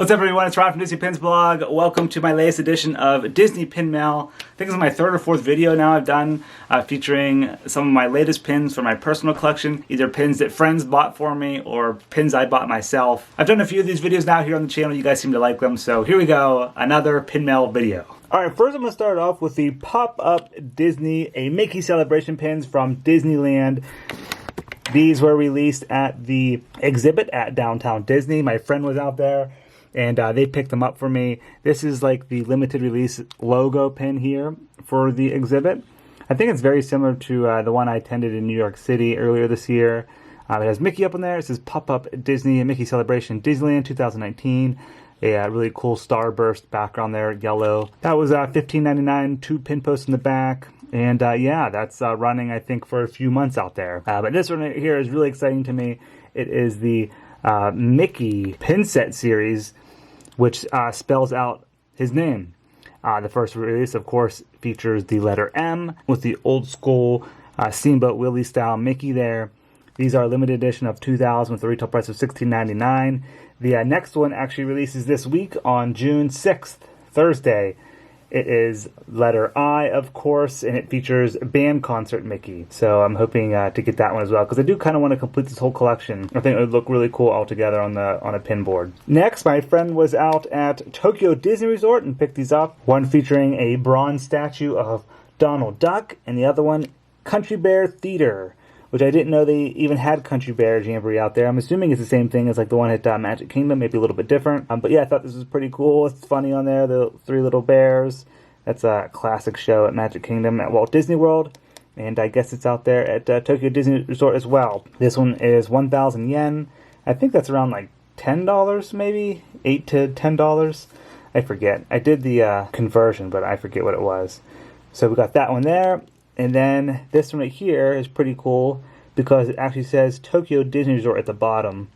What's up, everyone? It's Ron from Disney Pins blog. Welcome to my latest edition of Disney Pin Mail. I think this is my third or fourth video now I've done featuring some of my latest pins for my personal collection, either pins that friends bought for me or pins I bought myself. I've done a few of these videos now here on the channel. You guys seem to like them, so here we go, another pin mail video. Alright, first I'm going to start off with the PopUp Disney, a Mickey celebration pins from Disneyland. These were released at the exhibit at Downtown Disney. My friend was out there, and they picked them up for me. This is like the limited release logo pin here for the exhibit. I think it's very similar to the one I attended in New York City earlier this year. It has Mickey up in there. It says PopUp Disney, a Mickey Celebration Disneyland 2019. A really cool starburst background there, yellow. That was $15.99, 2 pin posts in the back. And yeah, that's running, I think, for a few months out there. But this one here is really exciting to me. It is the Mickey pin set series, which spells out his name. The first release, of course, features the letter M with the old school Steamboat Willie style Mickey there. These are limited edition of 2000 with a retail price of $16.99. The next one actually releases this week on June 6th, Thursday. It is letter I, of course, and it features Band Concert Mickey. So I'm hoping to get that one as well, because I do kind of want to complete this whole collection. I think it would look really cool all together on a pin board. Next, my friend was out at Tokyo Disney Resort and picked these up. One featuring a bronze statue of Donald Duck, and the other one, Country Bear Theater, which I didn't know they even had Country Bear Jamboree out there. I'm assuming it's the same thing as like the one at Magic Kingdom, maybe a little bit different. But yeah, I thought this was pretty cool. It's funny on there, the 3 little bears. That's a classic show at Magic Kingdom at Walt Disney World. And I guess it's out there at Tokyo Disney Resort as well. This one is 1,000 yen. I think that's around like $10 maybe? $8 to $10? I forget. I did the conversion, but I forget what it was. So we got that one there. And then this one right here is pretty cool because it actually says Tokyo Disney Resort at the bottom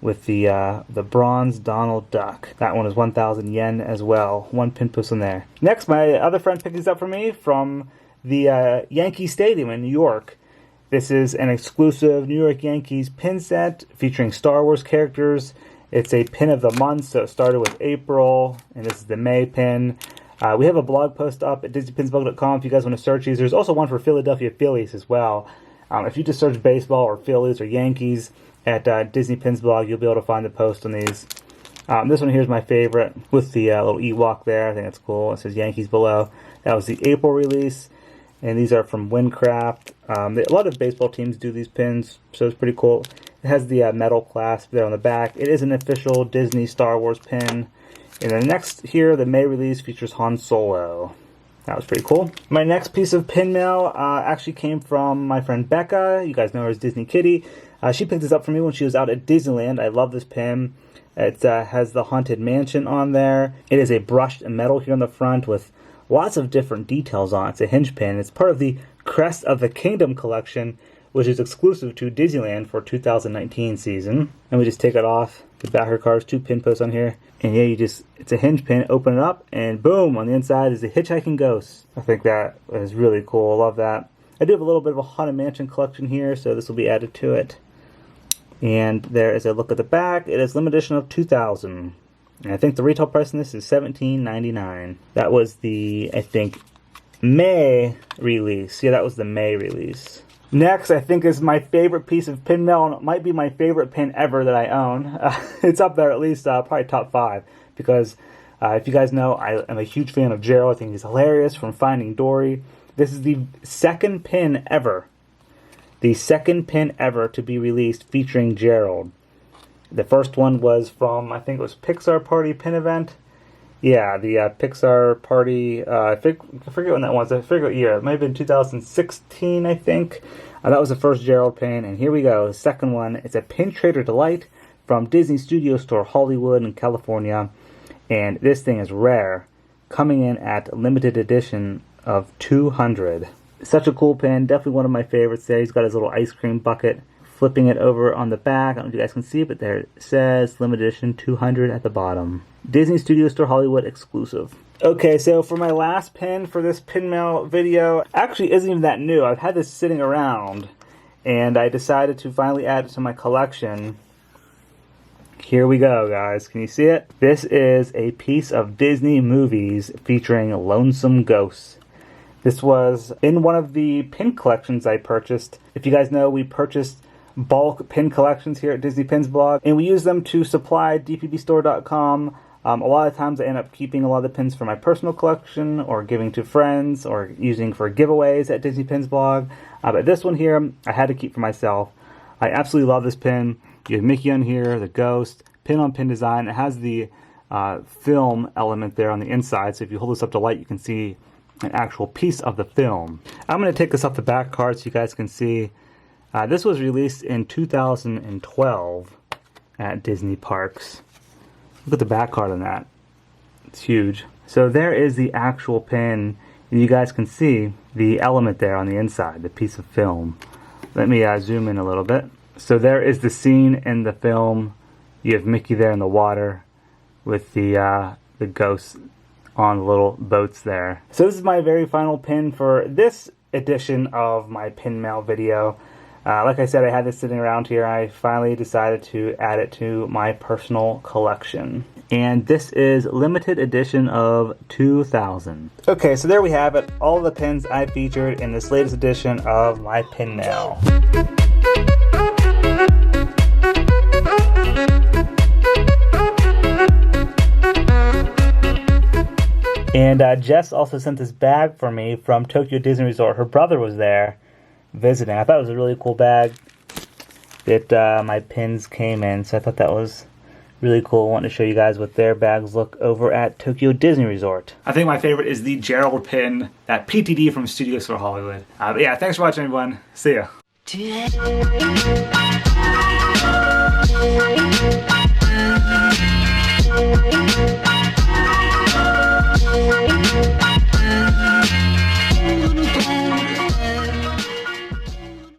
with the bronze Donald Duck. That one is 1,000 yen as well. 1 pin post in there. Next, my other friend picked these up for me from the Yankee Stadium in New York. This is an exclusive New York Yankees pin set featuring Star Wars characters. It's a pin of the month, so it started with April, and this is the May pin. We have a blog post up at DisneyPinsblog.com if you guys want to search these. There's also one for Philadelphia Phillies as well. If you just search baseball or Phillies or Yankees at Disney Pins blog, you'll be able to find the post on these. This one here is my favorite with the little Ewok there. I think that's cool. It says Yankees below. That was the April release, and these are from Windcraft. A lot of baseball teams do these pins, so it's pretty cool. It has the metal clasp there on the back. It is an official Disney Star Wars pin. And then next here, the May release features Han Solo. That was pretty cool. My next piece of pin mail actually came from my friend Becca. You guys know her as Disney Kitty. She picked this up for me when she was out at Disneyland. I love this pin. It has the Haunted Mansion on there. It is a brushed metal here on the front with lots of different details on it. It's a hinge pin. It's part of the Crest of the Kingdom collection, which is exclusive to Disneyland for 2019 season. And we just take it off. The backer cards, 2 pin posts on here. And yeah, it's a hinge pin, open it up, and boom, on the inside is a hitchhiking ghost. I think that is really cool. I love that. I do have a little bit of a Haunted Mansion collection here, so this will be added to it. And there is a look at the back. It is limited edition of 2000. And I think the retail price on this is $17.99. That was the, I think, May release. Yeah, that was the May release. Next, I think is my favorite piece of pin mail, and it might be my favorite pin ever that I own. It's up there at least, probably top 5, because if you guys know, I am a huge fan of Gerald. I think he's hilarious from Finding Dory. This is the second pin ever. The second pin ever to be released featuring Gerald. The first one was from, I think it was Pixar Party Pin Event. Yeah, the Pixar Party, I forget when that was. I forget what year. It might have been 2016, I think. That was the first Gerald pin, and here we go. The second one, it's a Pin Trader Delight from Disney Studio Store Hollywood in California. And this thing is rare, coming in at limited edition of 200. Such a cool pin, definitely one of my favorites there. He's got his little ice cream bucket. Flipping it over on the back, I don't know if you guys can see it, but there it says limited edition 200 at the bottom. Disney Studio Store Hollywood exclusive. Okay, so for my last pin for this pin mail video, actually isn't even that new. I've had this sitting around, and I decided to finally add it to my collection. Here we go, guys. Can you see it? This is a piece of Disney movies featuring Lonesome Ghosts. This was in one of the pin collections I purchased. If you guys know, we purchased bulk pin collections here at Disney Pins blog, and we use them to supply dpbstore.com. A lot of times I end up keeping a lot of the pins for my personal collection or giving to friends or using for giveaways at Disney Pins blog. But this one here, I had to keep for myself. I absolutely love this pin. You have Mickey on here, the ghost, pin on pin design. It has the film element there on the inside, so if you hold this up to light, you can see an actual piece of the film. I'm going to take this off the back card so you guys can see. This was released in 2012 at Disney parks. Look at the back card on that. It's huge. So there is the actual pin, and you guys can see the element there on the inside, the piece of film. Let me zoom in a little bit. So there is the scene in the film. You have Mickey there in the water with the ghosts on the little boats there. So this is my very final pin for this edition of my pin mail video. Like I said, I had this sitting around here. I finally decided to add it to my personal collection. And this is limited edition of 2000. Okay, so there we have it. All the pins I featured in this latest edition of my pin mail. And Jess also sent this bag for me from Tokyo Disney Resort. Her brother was there visiting. I thought it was a really cool bag that my pins came in, so I thought that was really cool. I wanted to show you guys what their bags look over at Tokyo Disney Resort. I think my favorite is the Gerald Pin, that PTD from Studios for Hollywood. But yeah, thanks for watching, everyone. See ya.